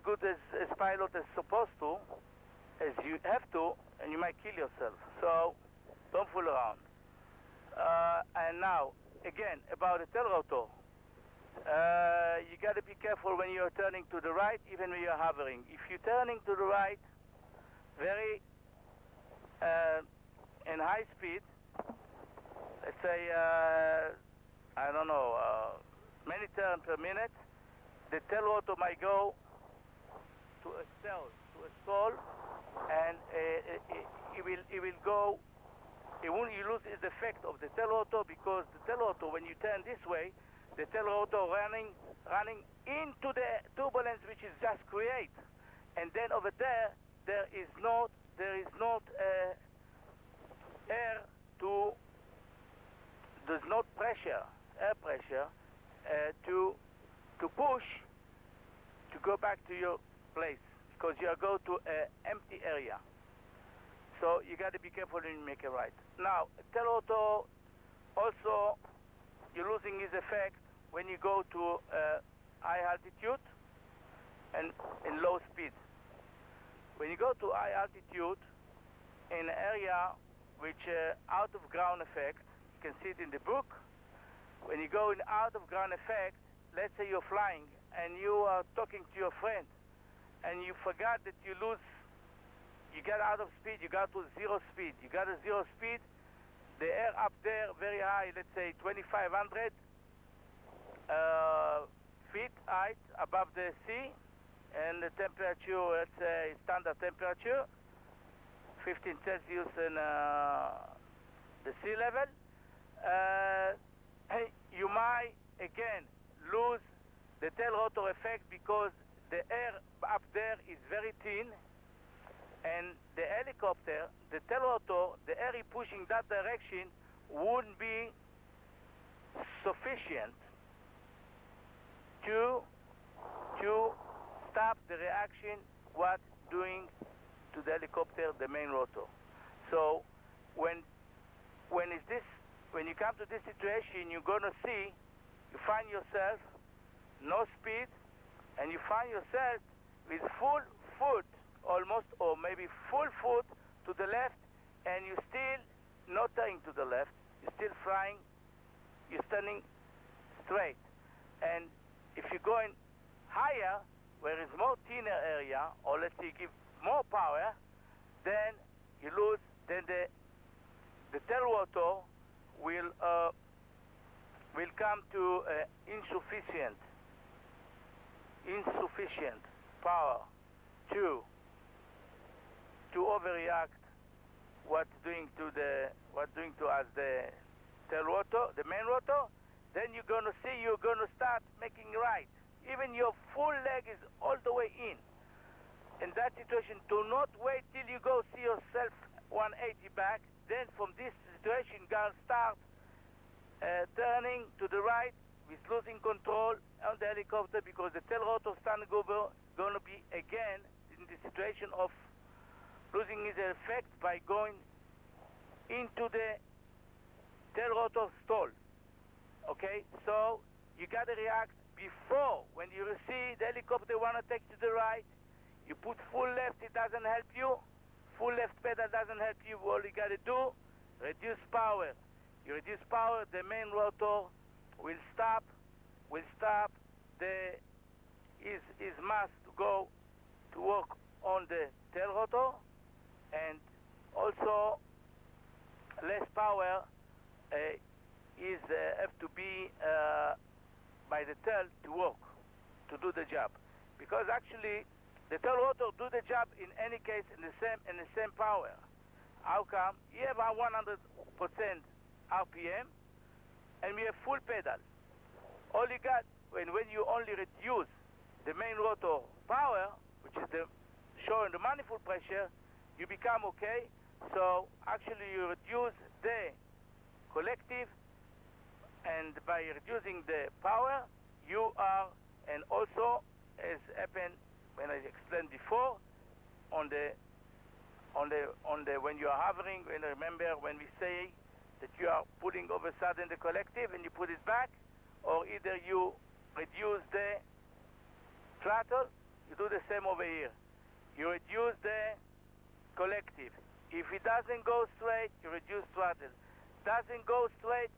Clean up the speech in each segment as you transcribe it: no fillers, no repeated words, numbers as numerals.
good as pilot as supposed to, as you have to, and you might kill yourself. So don't fool around. And now, again, about the tail rotor. You got to be careful when you're turning to the right, even when you're hovering. If you're turning to the right, very in high speed, let's say, I don't know, many turns per minute, the tail rotor might go to a stall, and it will go. You lose its effect of the tail rotor, because the tail rotor, when you turn this way, the tail rotor running into the turbulence which is just create, and then over there is not air to, there's not air pressure to push to go back to your place, because you are go to an empty area. So you got to be careful when you make a right. Now, tail rotor also, you're losing its effect when you go to high altitude and in low speed. When you go to high altitude in an area which out of ground effect, you can see it in the book. When you go in out of ground effect, let's say you're flying and you are talking to your friend and you forgot that you got out of speed, you got to zero speed. You got a zero speed, the air up there very high, let's say 2,500 feet height above the sea, and the temperature, let's say standard temperature, 15 Celsius in the sea level. You might again lose the tail rotor effect, because the air up there is very thin, and the helicopter, the tail rotor, the air pushing that direction wouldn't be sufficient to stop the reaction what doing to the helicopter, the main rotor. So when you come to this situation, you're gonna see, you find yourself no speed, and you find yourself with full foot almost, or maybe full foot to the left, and you're still not turning to the left, you're still flying, you're standing straight. And if you're going higher, where is more thinner area, or let's say you give more power, then you lose, then the tail rotor will come to insufficient power to overreact what's doing to us the tail rotor, the main rotor. Then you're gonna start making right. Even your full leg is all the way in that situation, do not wait till you go see yourself 180 back. Then from this situation, gonna start turning to the right with losing control on the helicopter, because the tail rotor stand gonna be again in the situation of losing its effect by going into the tail rotor stall. Okay, so you gotta react before. When you see the helicopter wanna take to the right, you put full left, it doesn't help you. Full left pedal doesn't help you. All you gotta do, reduce power. You reduce power, the main rotor will stop. His mass to go to work on the tail rotor, and also less power have to be by the tail to work, to do the job, because actually the tail rotor do the job in any case in the same power. How come? You have a 100% RPM, and we have full pedal. All you got when you only reduce the main rotor power, which is showing the manifold pressure, you become okay. So actually you reduce the collective, and by reducing the power, you are, and also as happened when I explained before, on the when you are hovering, and remember when we say that you are putting over sudden the collective and you put it back, or either you reduce the throttle You do the same over here. You reduce the collective. If it doesn't go straight, you reduce throttle. Doesn't go straight,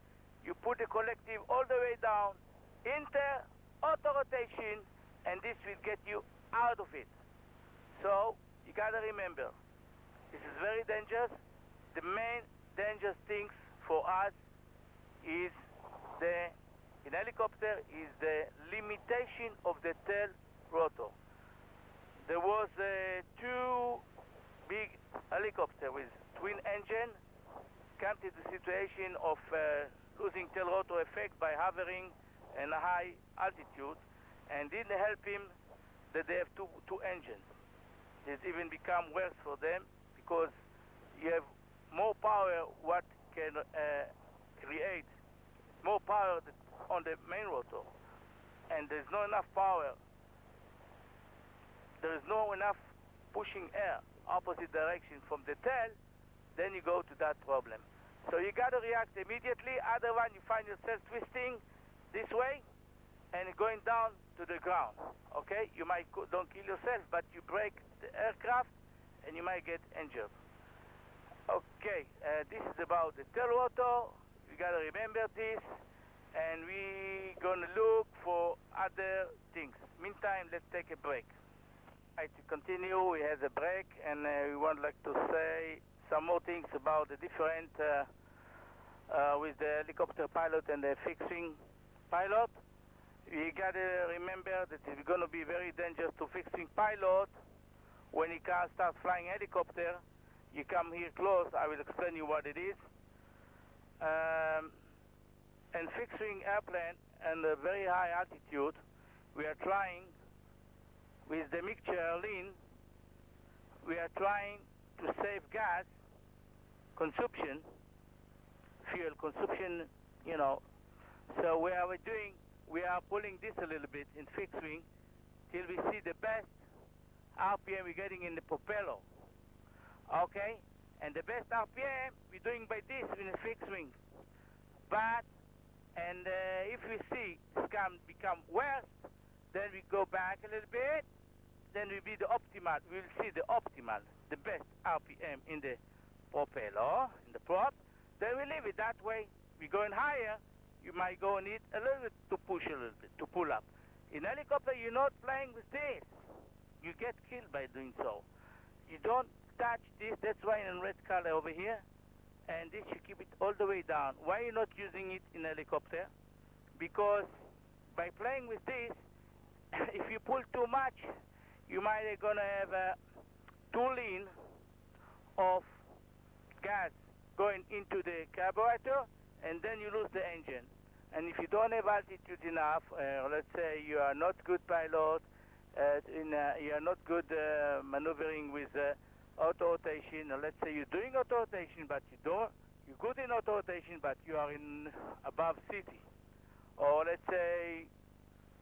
you put the collective all the way down, enter auto rotation, and this will get you out of it. So you gotta remember, this is very dangerous. The main dangerous things for us is in helicopter is the limitation of the tail rotor. There was two big helicopter with twin engine come to the situation of losing tail rotor effect by hovering in a high altitude, and didn't help him that they have two engines. It's even become worse for them because you have more power what can create more power on the main rotor, and there's not enough power. There is no enough pushing air opposite direction from the tail, then you go to that problem. So you got to react immediately, otherwise you find yourself twisting this way and going down to the ground. Okay, you might don't kill yourself, but you break the aircraft and you might get injured. Okay, this is about the tail rotor. We got to remember this, and we gonna look for other things. Meantime, let's take a break. Right, to continue, we had a break, and we would like to say some more things about the different with the helicopter pilot and the fixed-wing pilot. You gotta remember that it's gonna be very dangerous to fixed-wing pilot when he can start flying helicopter. You come here close, I will explain you what it is. And fixed-wing airplane and a very high altitude, we are trying with the mixture lean, we are trying to save gas consumption, fuel consumption, you know. So what are we doing? We are pulling this a little bit in fixed wing till we see the best RPM we're getting in the propeller. Okay? And the best RPM we're doing by this in a fixed wing. But, if we see this can become worse, then we go back a little bit, then we'll be the optimal. We'll see the optimal, the best RPM in the propeller, in the prop. Then we leave it that way. We're going higher, you might go need a little bit to push a little bit, to pull up. In helicopter, you're not playing with this. You get killed by doing so. You don't touch this, that's why in red color over here, and this you keep it all the way down. Why are you not using it in helicopter? Because by playing with this, if you pull too much, you might gonna have too lean of gas going into the carburetor, and then you lose the engine. And if you don't have altitude enough, let's say you are not good pilot, you are not good maneuvering with auto rotation, or let's say you're doing auto rotation, but you're good in auto rotation, but you are in above city, or let's say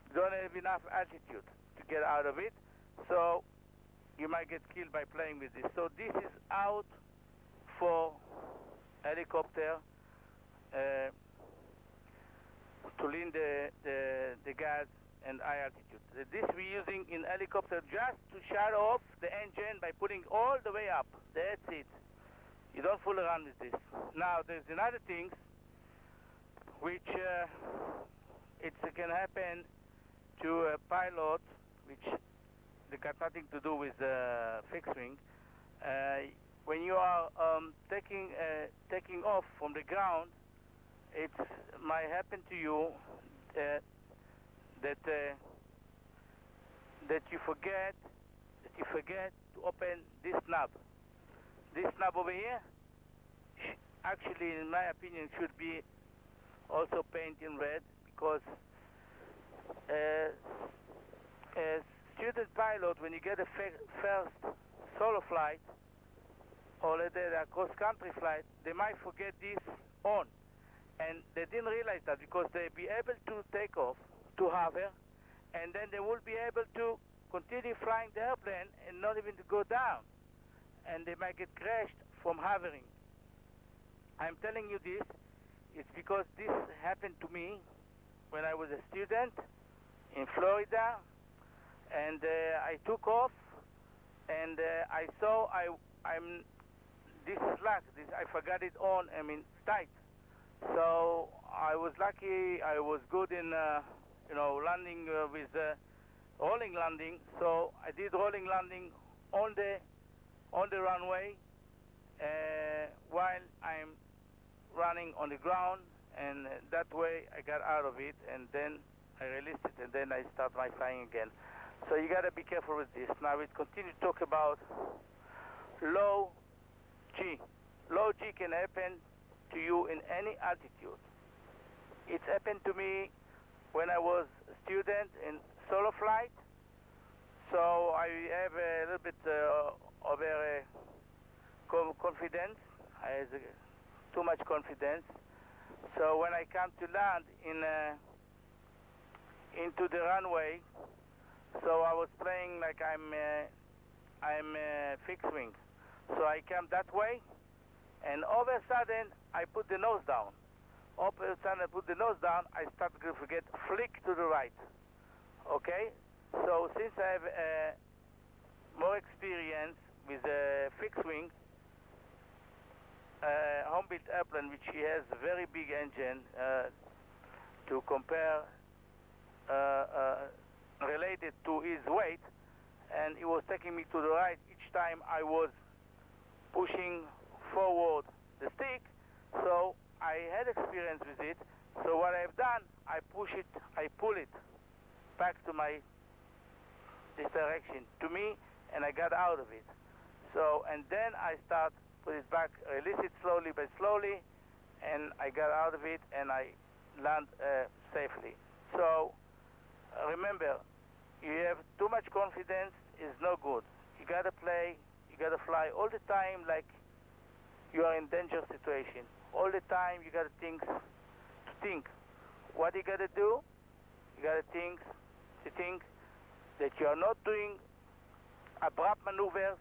you don't have enough altitude to get out of it, so you might get killed by playing with this. So this is out for helicopter to lean the gas and high altitude. This we're using in helicopter just to shut off the engine by putting all the way up. That's it. You don't fool around with this. Now there's another thing which it can happen to a pilot, which they got nothing to do with fixed wing. When you are taking off from the ground, it might happen to you that you forget to open this knob. This knob over here, actually, in my opinion, should be also painted in red, because as student pilot, when you get a first solo flight or a cross-country flight, they might forget this on. And they didn't realize that, because they'll be able to take off, to hover, and then they will be able to continue flying the airplane and not even to go down. And they might get crashed from hovering. I'm telling you this, it's because this happened to me when I was a student in Florida. and I took off, and I saw I'm this is slack. This I forgot it on. I mean tight. So I was lucky. I was good in landing with rolling landing. So I did rolling landing on the runway while I'm running on the ground, and that way I got out of it, and then I released it, and then I start my flying again. So you got to be careful with this. Now we continue to talk about low G. Low G can happen to you in any altitude. It happened to me when I was a student in solo flight. So I have a little bit over confidence. I have too much confidence. So when I come to land into the runway, so I was playing like I'm fixed wing. So I come that way, and all of a sudden I put the nose down. All of a sudden I put the nose down, I start to forget flick to the right. Okay? So since I have more experience with a fixed wing, home-built airplane, which he has a very big engine to compare related to his weight, and he was taking me to the right each time I was pushing forward the stick. So I had experience with it. So what I've done, I pull it back to this direction to me, and I got out of it. So, and then I start put it back, release it slowly by slowly, and I got out of it, and I land safely. So remember, you have too much confidence is no good. You gotta play, you gotta fly all the time like you are in danger situation. All the time you gotta think. What you gotta do? You gotta think that you are not doing abrupt maneuvers,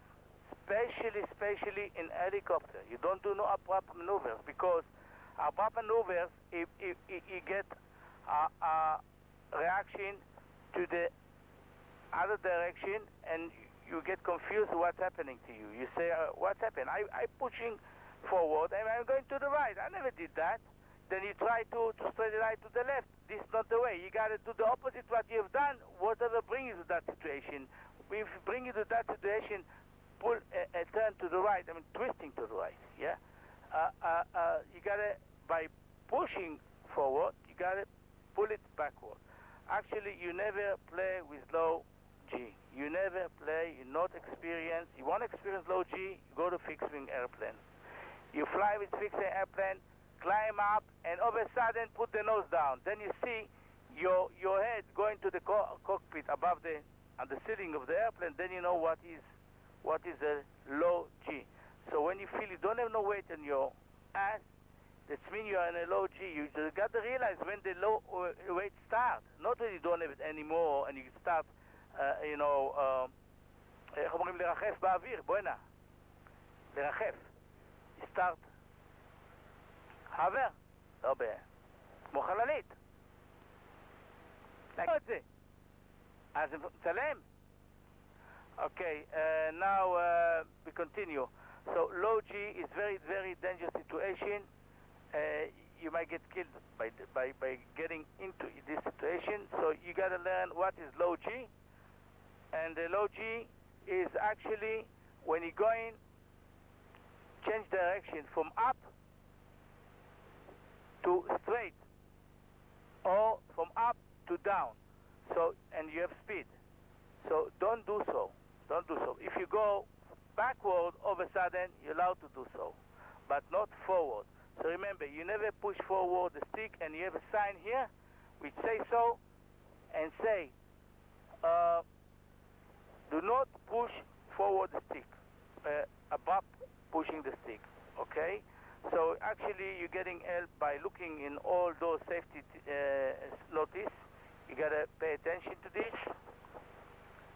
especially in helicopter. You don't do no abrupt maneuvers, because abrupt maneuvers, you get a reaction to the other direction, and you get confused what's happening to you. You say, what's happened? I'm pushing forward, and I'm going to the right. I never did that. Then you try to straight the right to the left. This is not the way. You got to do the opposite what you have done, whatever brings you to that situation. If bring you to that situation, pull a turn to the right, I mean twisting to the right, yeah? You got to, by pushing forward, you got to pull it backward. Actually, you never play with low G. You never play, you're not experienced. You want to experience low G, you go to fixed wing airplane. You fly with fixed wing airplane, climb up, and all of a sudden put the nose down. Then you see your head going to the cockpit above on the ceiling of the airplane. Then you know what is a low G. So when you feel you don't have no weight on your ass, that means you are in a low G. You got to realize when the low weight starts, not when you don't have it anymore and you start, איך אומרים לרחף באוויר? בוא הנה. לרחף. start hover. לא כמו חללית. נגיד את זה. אז צלם. Okay, now we continue. So low G is very, very dangerous situation. You might get killed by getting into this situation. So you got to learn what is low G. And the low G is actually when you're going, change direction from up to straight, or from up to down. So, and you have speed. So don't do so. Don't do so. If you go backward, all of a sudden you're allowed to do so, but not forward. So remember, you never push forward the stick, and you have a sign here which say so, and say, do not push forward the stick, abrupt pushing the stick, okay? So actually you're getting help by looking in all those safety notice. You gotta pay attention to this.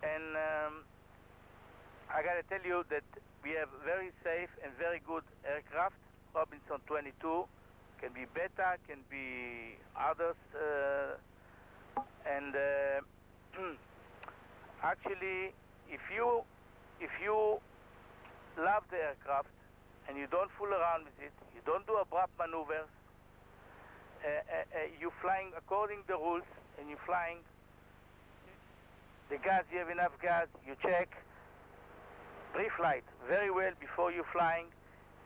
And I gotta tell you that we have very safe and very good aircraft. Robinson 22 can be Beta, can be others, and Actually, if you love the aircraft and you don't fool around with it, you don't do abrupt maneuvers, you're flying according to the rules, and you're flying the gas, you have enough gas, you check pre-flight very well before you're flying,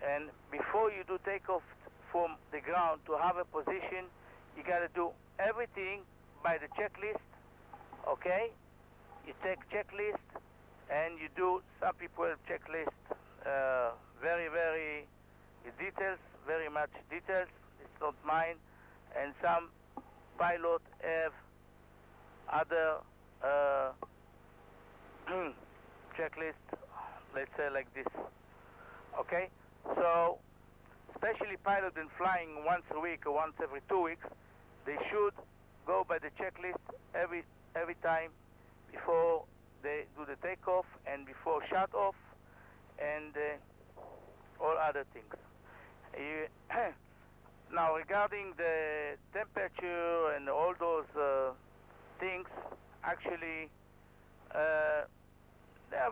and before you do takeoff from the ground to have a position, you got to do everything by the checklist, okay? You take checklist, and you do, some people have checklist very, very details, very much details. It's not mine. And some pilot have other checklist, let's say like this. Okay? So, especially pilots been flying once a week or once every 2 weeks, they should go by the checklist every time before they do the takeoff and before shut off and all other things. Now, regarding the temperature and all those things, actually,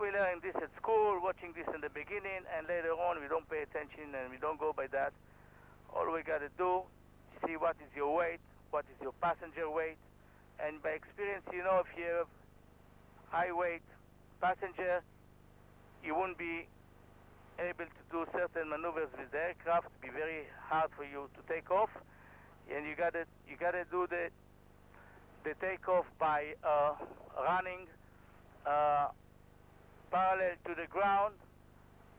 we learn this at school, watching this in the beginning, and later on we don't pay attention and we don't go by that. All we got to do is see what is your weight, what is your passenger weight, and by experience, you know, if you have high weight passenger, you won't be able to do certain maneuvers with the aircraft. It'll be very hard for you to take off, and you gotta do the takeoff by running parallel to the ground,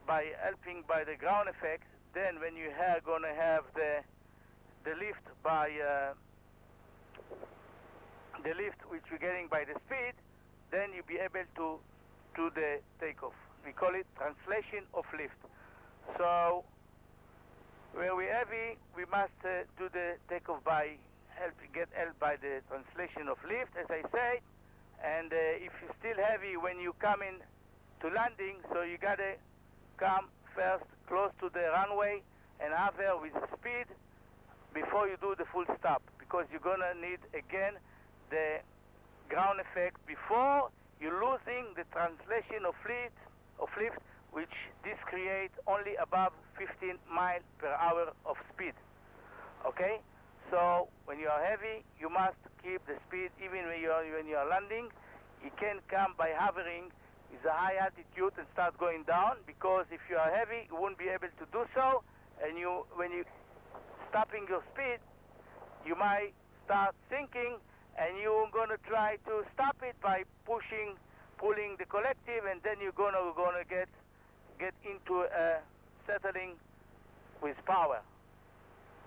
by helping by the ground effect. Then when you are gonna have the lift by the lift which you're getting by the speed, then you'll be able to do the takeoff. We call it translation of lift. So where we're heavy, we must do the takeoff by get help by the translation of lift, as I said. And if you're still heavy when you come in to landing, so you gotta come first close to the runway and hover with speed before you do the full stop, because you're gonna need again the ground effect before you're losing the translation of lift, which this creates only above 15 miles per hour of speed. Okay? So when you are heavy, you must keep the speed even when you are landing. You can't come by hovering with a high altitude and start going down, because if you are heavy, you won't be able to do so, and when you stopping your speed, you might start sinking, and you're gonna try to stop it by pulling the collective, and then you're gonna get into settling with power,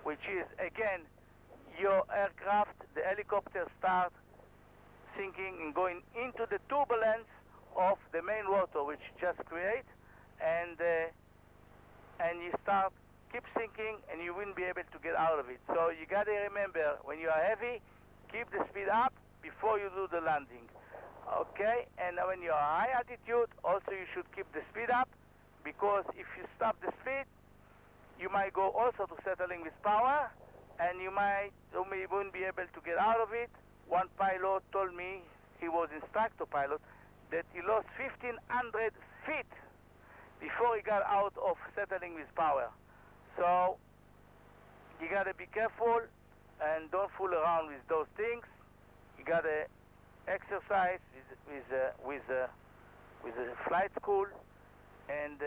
which is again your aircraft, the helicopter start sinking and going into the turbulence of the main rotor, which just create, and you keep sinking, and you wouldn't be able to get out of it. So you got to remember, when you are heavy, keep the speed up before you do the landing. Okay? And when you are high altitude, also you should keep the speed up, because if you stop the speed, you might go also to settling with power, and you wouldn't be able to get out of it. One pilot told me, he was instructor pilot, that he lost 1,500 feet before he got out of settling with power. So you got to be careful and don't fool around with those things. You got to exercise with the flight school, and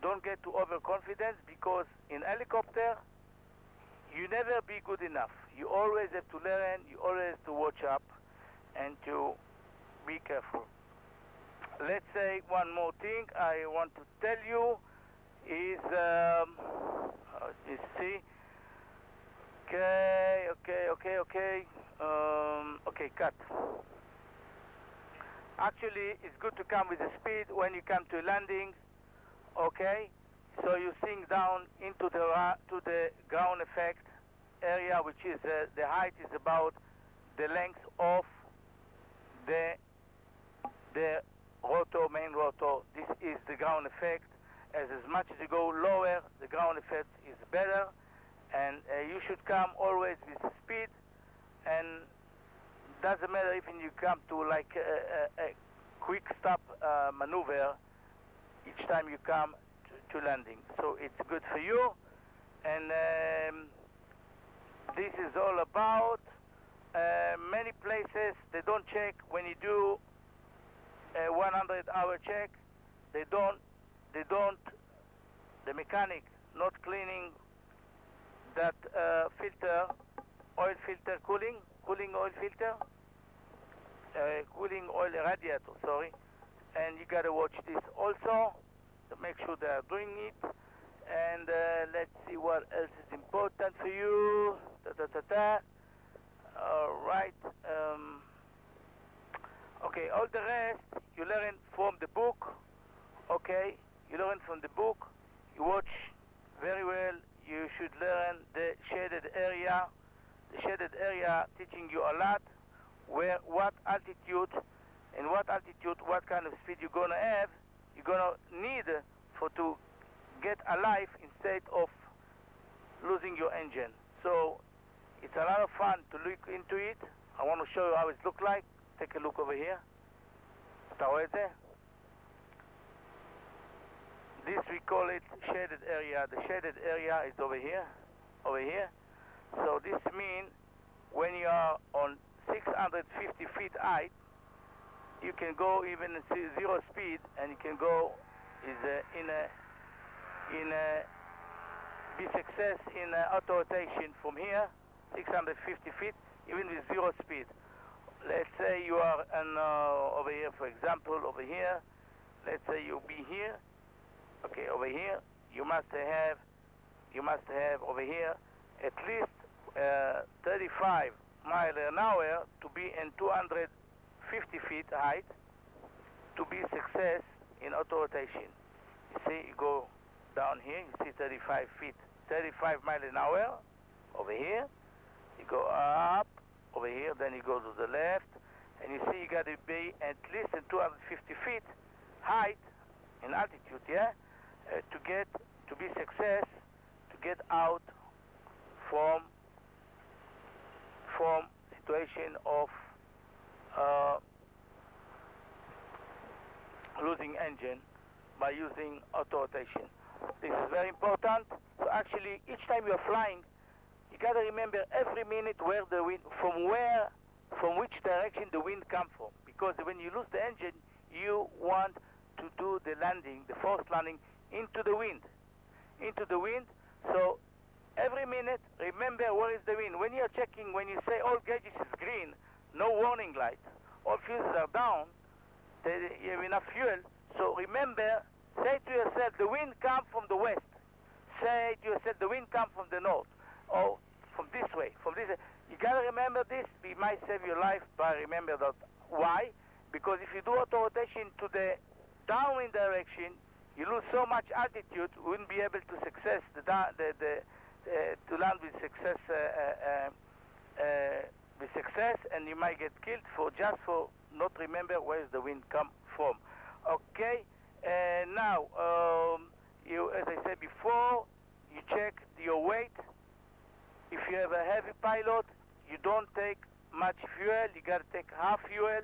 don't get too overconfident, because in helicopter you never be good enough. You always have to learn, you always have to watch up and to be careful. Let's say one more thing I want to tell you is, let's see. Okay, cut. Actually, it's good to come with the speed when you come to landing. Okay, so you sink down into the ground effect area, which is the height is about the length of the rotor, main rotor. This is the ground effect. As much as you go lower, the ground effect is better, and you should come always with speed, and doesn't matter if you come to like a quick stop maneuver each time you come to landing. So it's good for you. And this is all about many places they don't check when you do a 100-hour check. They don't, the mechanic not cleaning that filter, oil filter, cooling oil filter, cooling oil radiator, sorry. And you gotta watch this also to make sure they are doing it. And let's see what else is important for you. All right. Okay, all the rest you learn from the book. Okay, you learn from the book. You watch very well. You should learn the shaded area. The shaded area teaching you a lot. Where, what altitude, and what altitude, what kind of speed you're gonna have. You're gonna need for to get alive instead of losing your engine. So it's a lot of fun to look into it. I want to show you how it looks like. Take a look over here. אתה רואה את זה? This we call it shaded area. The shaded area is over here. So this means when you are on 650 feet height, you can go even zero speed, and you can go be success in auto rotation from here, 650 feet, even with zero speed. Let's say you are over here, for example, over here. Let's say you be here. Okay, over here, you must have over here at least 35 miles an hour to be in 250 feet height to be success in auto rotation. You see, you go down here, you see 35 miles an hour over here. You go up over here, then you go to the left, and you see you got to be at least in 250 feet height in altitude, yeah, to be success to get out from situation of losing engine by using auto rotation. This is very important. So actually, each time you're flying, you got to remember every minute where the wind, from which direction the wind comes from. Because when you lose the engine, you want to do the landing, the forced landing, into the wind. So every minute, remember where is the wind. When you're checking, when you say all gauges is green, no warning light, all fuses are down, you have enough fuel. So remember, say to yourself, the wind comes from the west. Say to yourself, the wind comes from the north. Or from this way, You gotta remember this. It might save your life by remember that. Why? Because if you do auto rotation to the downwind direction, you lose so much altitude, you wouldn't be able to success to land with success, and you might get killed for not remember where the wind come from. Okay. Now, as I said before, you check your weight. If you have a heavy pilot, you don't take much fuel. You got to take half fuel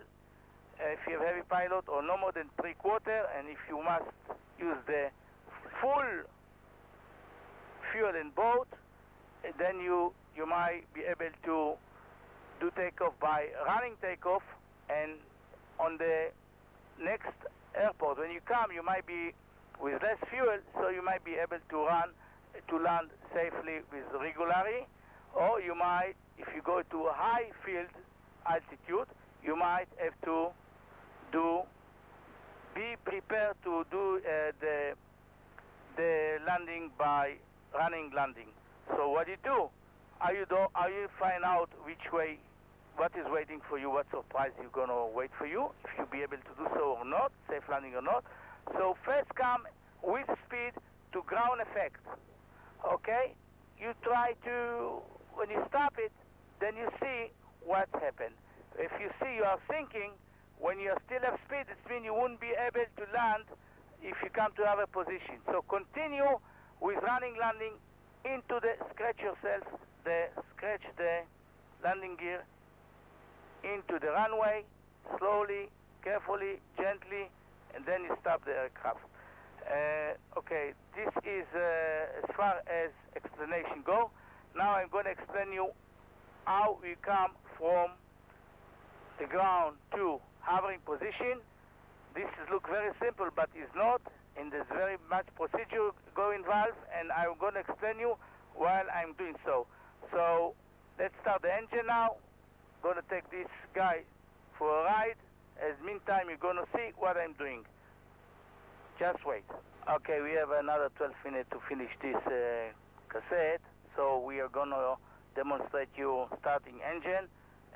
if you have a heavy pilot, or no more than 3/4. And if you must use the full fuel in boat, then you might be able to do takeoff by running takeoff. And on the next airport, when you come, you might be with less fuel, so you might be able to land safely with regularity. Or you might, if you go to a high field altitude, you might have to be prepared to do the landing by running landing. So what you do? You find out which way, what is waiting for you, what surprise you're gonna wait for you, if you'll be able to do so or not, safe landing or not. So first come with speed to ground effect. Okay? You try to, when you stop it, then you see what happened. If you see you are sinking, when you still have speed, it means you won't be able to land if you come to other position. So continue with running landing into the, scratch the landing gear into the runway, slowly, carefully, gently, and then you stop the aircraft. Okay, this is as far as explanation go. Now I'm going to explain you how we come from the ground to hovering position. This look very simple, but it's not, and there's very much procedure involved, and I'm going to explain you while I'm doing so. So let's start the engine now. Going to take this guy for a ride. As meantime, you're going to see what I'm doing. Just wait. Okay, we have another 12 minutes to finish this cassette, so we are going to demonstrate you starting engine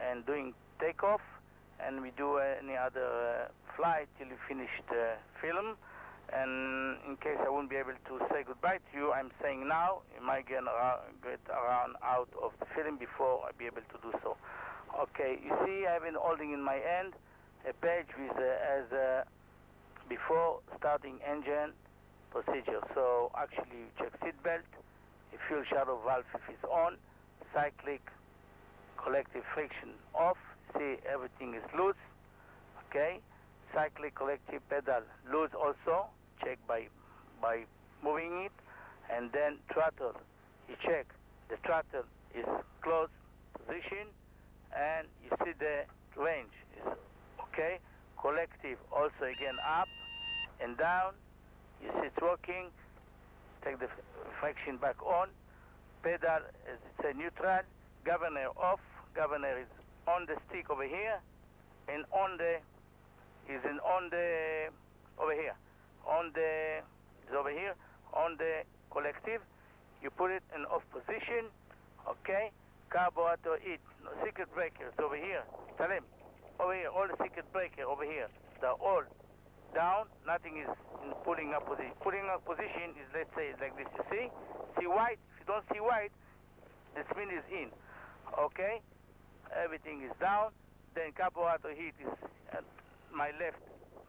and doing takeoff, and we do any other flight till you finish the film. And in case I won't be able to say goodbye to you, I'm saying now, you might get around out of the film before I be able to do so. Okay, you see I've been holding in my hand a page with before starting engine procedure. So actually you check seat belt, fuel shadow valve if it's on, cyclic collective friction off, see everything is loose, okay, cyclic collective pedal loose also, check by moving it, and then throttle, you check the throttle is closed position, and you see the range is okay, collective also again up and down, you see it's working, take the friction back on, pedal is it's a neutral, governor off, governor is on the stick over here, and on the over here, is over here, on the collective, you put it in off position, okay, carburetor it, no, circuit breakers over here, Salim, over here, all the circuit breaker over here, they're all down, nothing is in pulling up position. Pulling up position is, let's say, like this, you see white, if you don't see white, the spin is in, okay, everything is down, then carburetor heat is at my left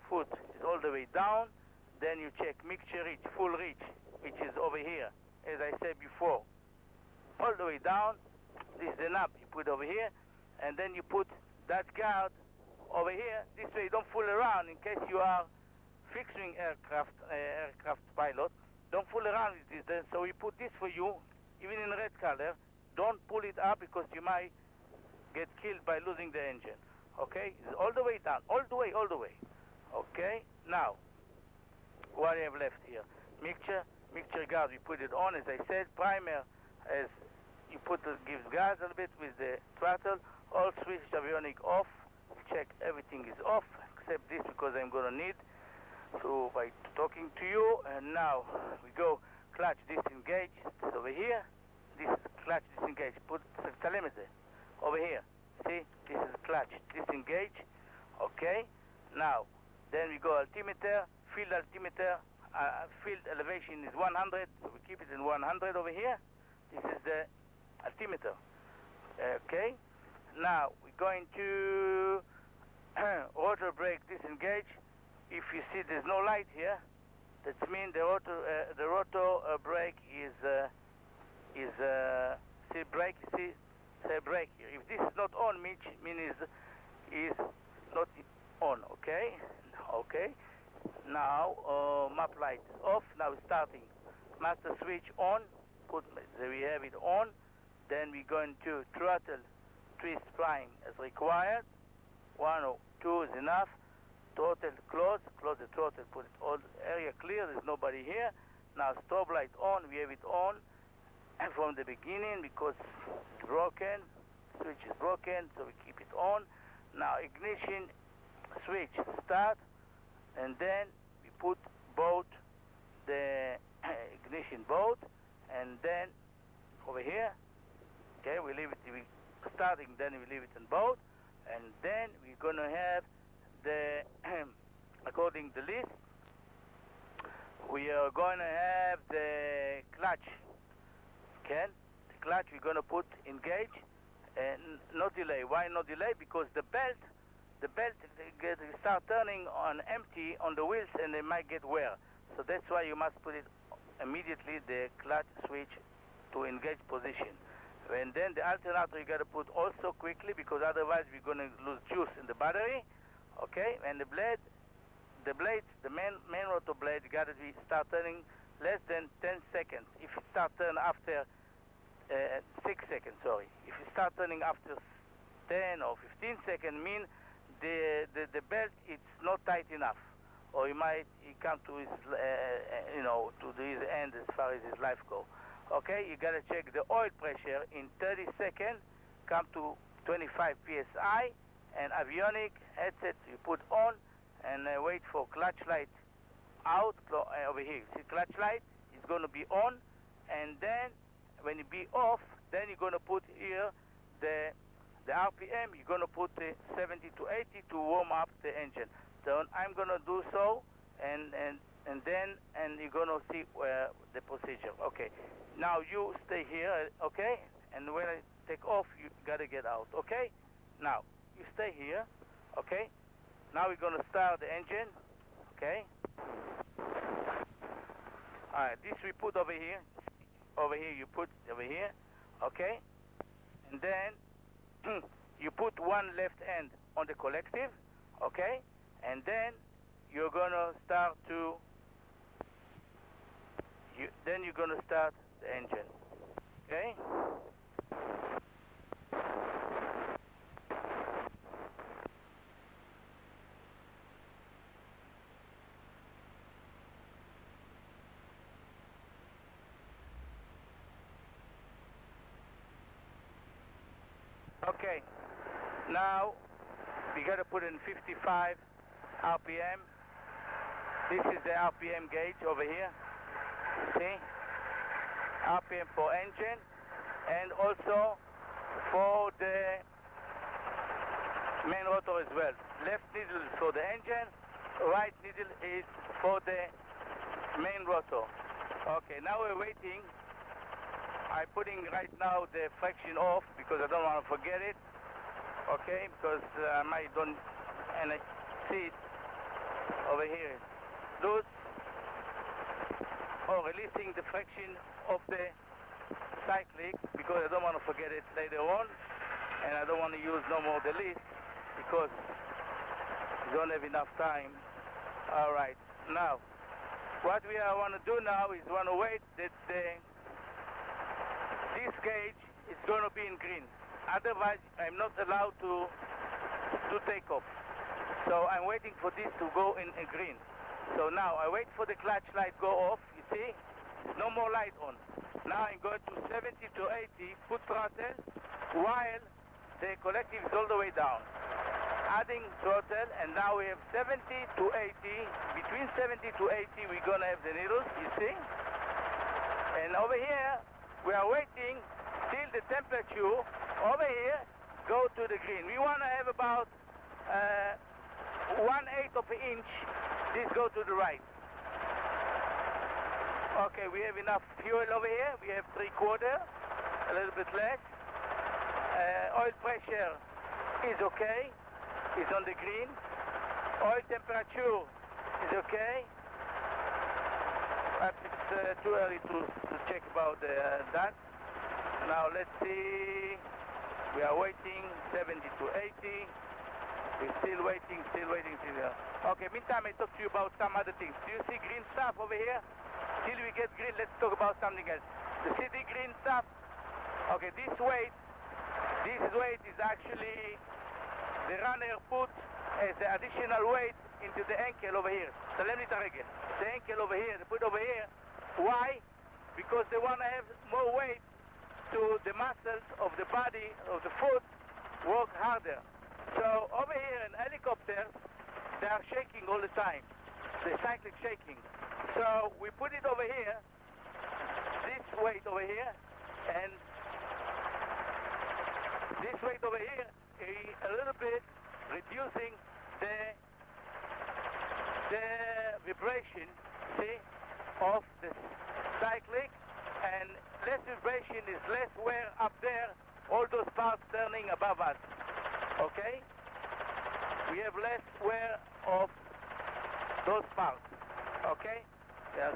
foot is all the way down, then you check mixture reach, full reach, which is over here, as I said before, all the way down, this is the knob you put over here, and then you put that guard over here, this way you don't fool around in case you are fixing aircraft pilot, don't fool around with this, so we put this for you, even in red color, don't pull it up because you might get killed by losing the engine, okay, it's all the way down, all the way, okay, now, what do you have left here, mixture guard, we put it on, as I said, primer, as you put gives gas a little bit with the throttle, all switch avionic off, check everything is off except this because I'm going to need to by talking to you. And now we go clutch disengage, it's over here, this is clutch disengage, put telemetry over here, see, this is clutch disengage, okay, now then we go altimeter, field altimeter, field elevation is 100, so we keep it in 100 over here, this is the altimeter, okay, now we're going to rotor brake disengage. If you see there's no light here, that means the rotor brake is see brake, see say brake here. If this is not on, means is not on. Okay, okay. Now map light is off. Now it's starting. Master switch on. We have it on. Then we're going to throttle twist prime as required. 1 or 2 is enough. Throttle close the throttle, put it all area clear, there's nobody here. Now strobe light on, we have it on and from the beginning because it's broken, switch is broken, so we keep it on. Now ignition switch start, and then we put both the ignition both, and then over here, okay, we leave it, we starting, then we leave it in both. And then we're going to have the, according to the list, we are going to have the clutch, okay? The clutch we're going to put engage and no delay. Why no delay? Because the belt start turning on empty on the wheels and they might get wear. So that's why you must put it immediately, the clutch switch to engage position. And then the alternator you got to put also quickly, because otherwise we're going to lose juice in the battery. Okay, and the blades, the main rotor blade, got to start turning less than 10 seconds. If you start turning after 6 seconds, sorry. If you start turning after 10 or 15 seconds, mean the belt it's not tight enough, or he come to his to his end as far as his life go. Okay, you gotta check the oil pressure in 30 seconds, come to 25 psi, and avionic headset you put on, and wait for clutch light out over here. See, clutch light is going to be on, and then when it be off, then you're going to put here the RPM. You're going to put 70 to 80 to warm up the engine. So I'm going to do so, and then you're going to see the procedure. Okay, now you stay here, okay, and when I take off, you got to get out. Okay, now you stay here. Okay, now we're going to start the engine. Okay, all right, this we put over here. Over here you put over here. Okay, and then you put one left hand on the collective. Okay, and then you're gonna start to you're gonna start the engine. Okay. Okay, now we got to put in 55 RPM. This is the RPM gauge over here. See? RPM for engine, and also for the main rotor as well. Left needle is for the engine, right needle is for the main rotor. Okay, now we're waiting. I'm putting right now the friction off because I don't want to forget it. Okay, because I might don't, and I see it over here loose, or releasing the friction of the cyclic because I don't want to forget it later on, and I don't want to use no more the list because we don't have enough time. All right, now what we want to do now is want to wait that this gauge is going to be in green. Otherwise, I'm not allowed to take off. So I'm waiting for this to go in green. So now I wait for the clutch light go off. You see, no more light on. Now I'm going to 70 to 80, put throttle, while the collective is all the way down. Adding throttle, and now we have 70 to 80. Between 70 to 80, we're going to have the needles, you see. And over here, we are waiting till the temperature over here go to the green. We want to have about 1/8 of an inch. This go to the right. Okay, we have enough fuel over here. We have 3/4, a little bit less. Oil pressure is okay. It's on the green. Oil temperature is okay. But it's too early to check about that. Now let's see. We are waiting 70 to 80. We're still waiting. Okay, meantime I talk to you about some other things. Do you see green stuff over here? Till we get green, let's talk about something else. You see the green stuff? Okay, this weight is actually the runner put as the additional weight into the ankle over here. So let me tell you again. The ankle over here, they put over here. Why? Because they want to have more weight to the muscles of the body, of the foot, work harder. So over here in helicopters, they are shaking all the time. The cyclic shaking. So we put it over here, this weight over here, and this weight over here is a little bit reducing the vibration, see, of the cyclic, and less vibration is less wear up there, all those parts turning above us, okay? We have less wear of those parts, okay?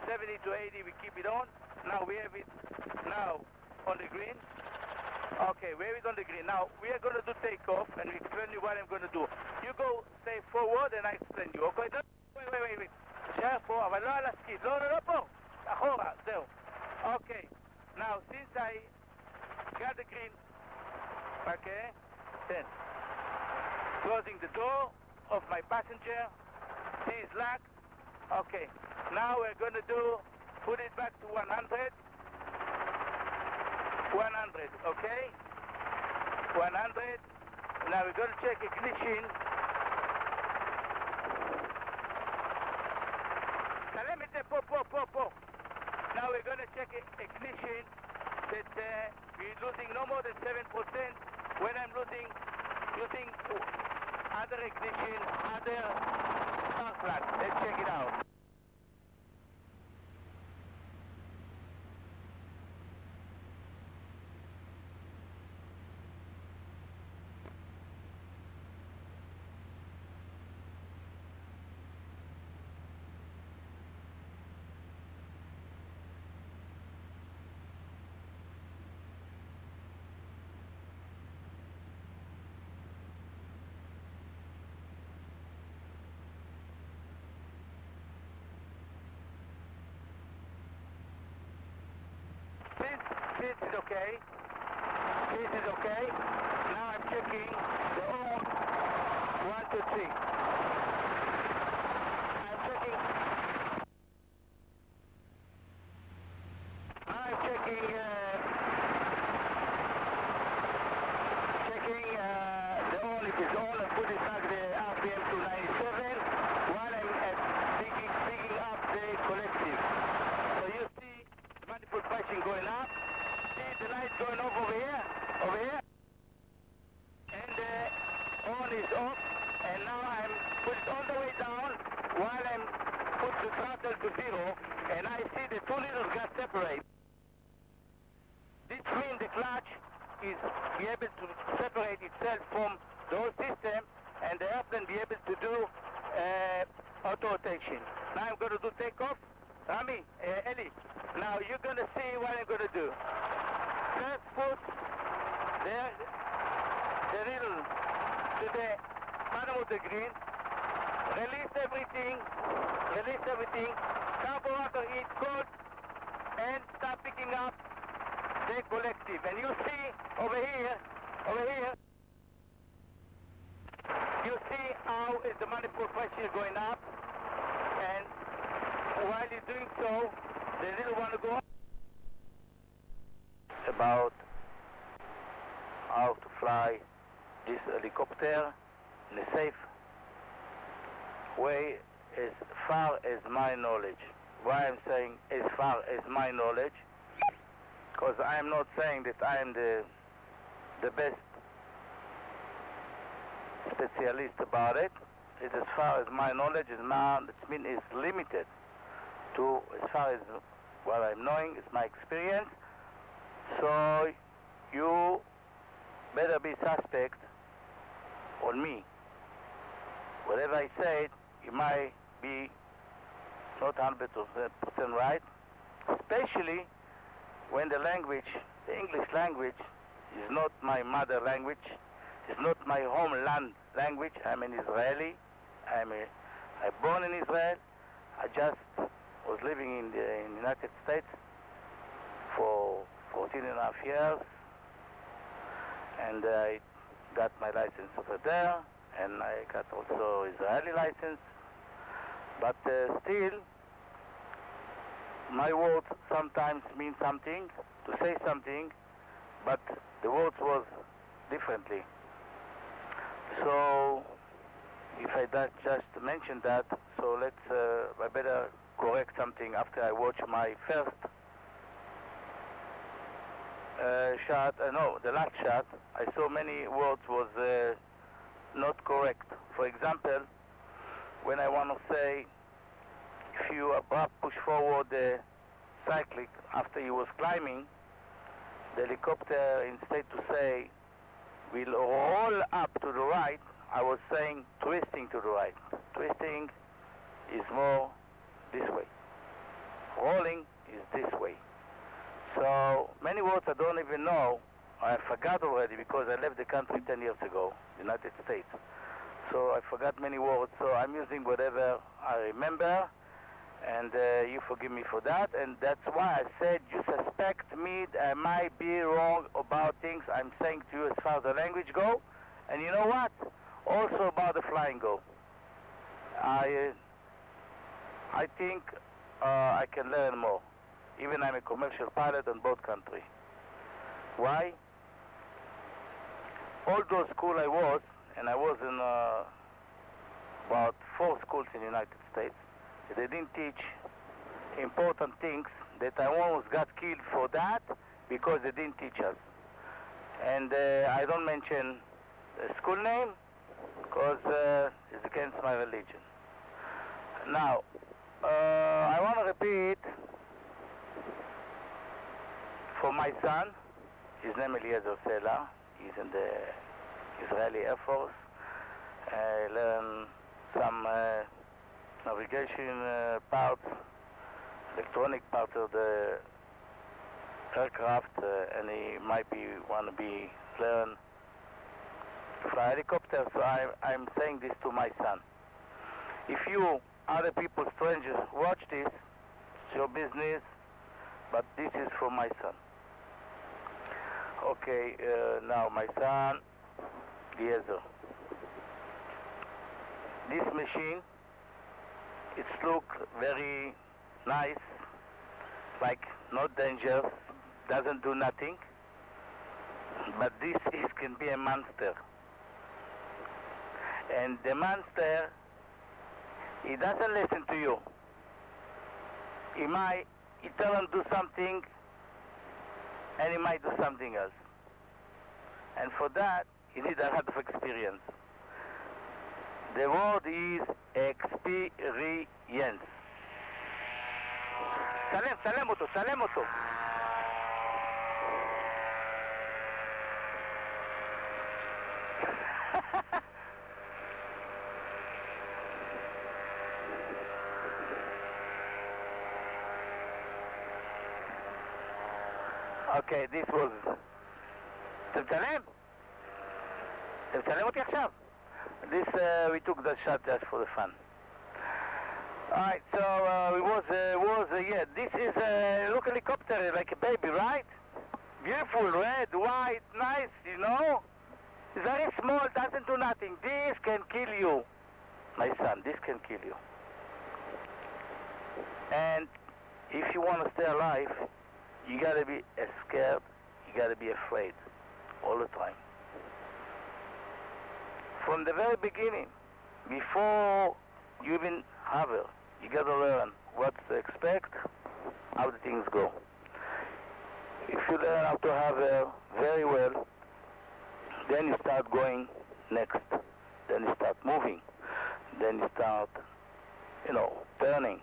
70 to 80, we keep it on. Now we have it now on the green. Okay, where are we going to green? Now, we are going to do takeoff, and we explain you what I'm going to do. You go, stay forward, and I explain you, okay? wait. שהיה פה, אבל לא על הסקיד. לא, פה. אחורה, זהו. Okay. Now, since I got the green, okay, then closing the door of my passenger. She is locked. Okay. Now we're going to put it back to 100. 100, okay? 100. Now we're going to check ignition. Now we're going to check ignition that we're losing no more than 7% when I'm using other ignition, other spark plug. Let's check it out. This is okay. This is okay. Now I'm checking the on 1, 2, 3. I'm checking. I'm checking. The on. If it's on, I put it back the RPM to 97 while I'm picking up the collective. So you see manifold pricing going up. The light going off over here, and the on is off, and now I'm put it all the way down while I'm put the throttle to 0, and I see the two little gas separate. This means the clutch is be able to separate itself from the whole system, and the airplane be able to do auto rotation. Now I'm going to do takeoff. Rami, Eli, now you're going to see what I'm going to do. First put the needle to the bottom of the green, release everything, carburetor is cold, and start picking up the collective. And you see over here, you see how is the manifold pressure going up, and while you're doing so, the needle want to go up. About how to fly this helicopter in a safe way as far as my knowledge. Why I'm saying as far as my knowledge? Because I am not saying that I am the best specialist about it. It's as far as my knowledge is now, it means it's limited to as far as what I'm knowing, it's my experience. So you better be suspect on me. Whatever I said, it might be not 100% right, especially when the language, the English language, is not my mother language, is not my homeland language. I'm an Israeli. I'm born in Israel. I just was living in the United States for 14 and a half years, and I got my license over there, and I got also Israeli license, but still my words sometimes mean something, to say something, but the words was differently. So if I just mention that, so I better correct something after I watch my first shot, the last shot. I saw many words was not correct. For example, when I want to say, if you abrupt push forward the cyclic after he was climbing, the helicopter, instead to say, will roll up to the right, I was saying twisting to the right. Twisting is more this way. Rolling is this way. So many words I don't even know I forgot already because I left the country 10 years ago, United States. So I forgot many words, so I'm using whatever I remember, and you forgive me for that, and that's why I said you suspect me that I might be wrong about things I'm saying to you as far as the language go, and you know what? Also about the flying go. I think I can learn more. Even I'm a commercial pilot on both countries. Why? All those schools I was, and I was in about 4 schools in the United States, they didn't teach important things that I almost got killed for that because they didn't teach us. And I don't mention the school name because it's against my religion. Now, I want to repeat for my son. His name is David Sela. He's in the Israeli Air Force. I learned some navigation parts, electronic parts of the aircraft, and he might want to learn to fly helicopter. So I'm saying this to my son. If you, other people, strangers, watch this, it's your business, but this is for my son. Okay, now my son, Eliezer. This machine, it looks very nice, like not dangerous, doesn't do nothing, but this can be a monster. And the monster, he doesn't listen to you. He tell him do something, and he might do something else. And for that, you need a lot of experience. The word is experience. Salem אותו. Okay, this was... אתה מצלם אותי עכשיו? This, we took the shot just for the fun. Alright, so this is a look helicopter, like a baby, right? Beautiful, red, white, nice, you know? It's very small, doesn't do nothing. This can kill you, my son, this can kill you. And if you want to stay alive, you gotta be scared, you gotta be afraid, all the time. From the very beginning, before you even have her, you gotta learn what to expect, how the things go. If you learn how to have her very well, then you start going next. Then you start moving. Then you start, turning.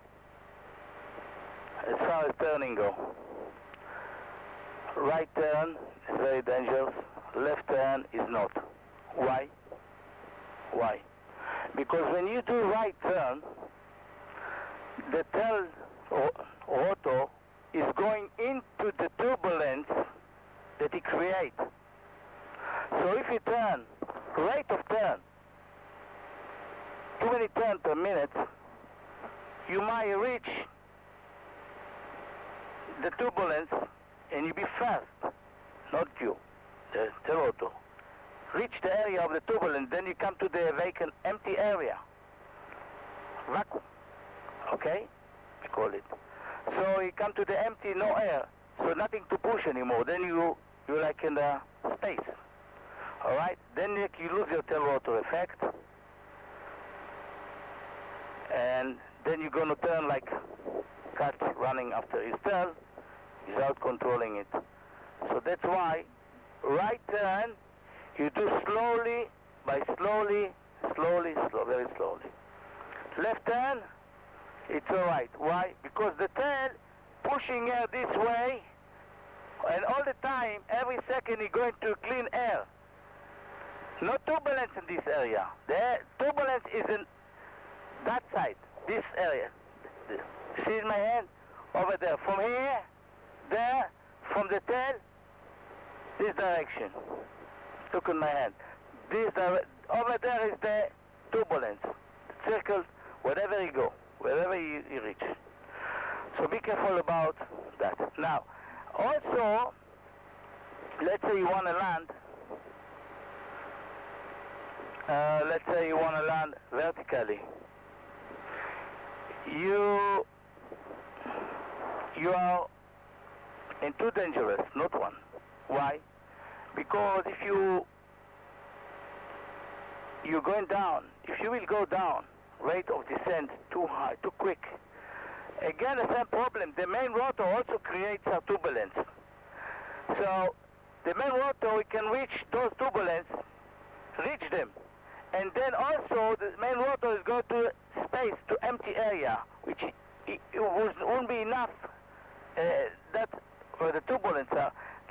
As far as turning go, right turn is very dangerous. Left turn is not. Why? Why? Because when you do right turn, the tail rotor is going into the turbulence that it creates. So if you turn, rate of turn, too many turns per minute, you might reach the turbulence and you be fast, not you, the rotor. Reach the area of the turbulence, then you come to the vacant, empty area. Vacuum. Okay? We call it. So you come to the empty, no air. So nothing to push anymore. Then you're like in the space. Alright? Then you lose your tail rotor effect. And then you're going to turn like cat running after his tail without controlling it. So that's why right turn you do slowly, very slowly. Left turn, it's alright. Why? Because the tail pushing air this way, and all the time, every second you're going to clean air. No turbulence in this area. The turbulence is in that side, this area. See in my hand? Over there. From here, there, from the tail, this direction. Look in my hand. Over there is the turbulence. Circle wherever you go, wherever you reach. So be careful about that. Now, also, let's say you want to land. Let's say you want to land vertically. You are in two dangerous, not one. Why? Because if you're going down, if you will go down, rate of descent too high, too quick. Again, the same problem. The main rotor also creates a turbulence. So the main rotor, we can reach those turbulence, reach them. And then also the main rotor is going to space, to empty area, which it won't be enough that for the turbulence.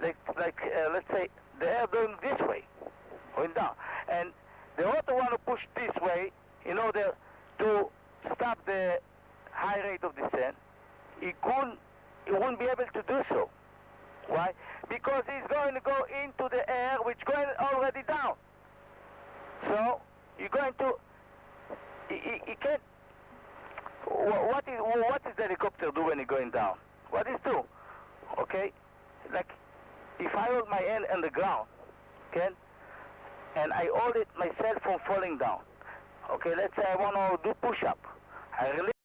Let's say the air going this way, going down. And the rotor want to push this way in order to stop the high rate of descent. It won't be able to do so. Why? Because it's going to go into the air which going already down. So you're going to, you can't. What is the helicopter do when it's going down? What is do? Okay, like if I hold my hand on the ground, okay, and I hold it myself from falling down. Okay, let's say I want to do push-up. I release.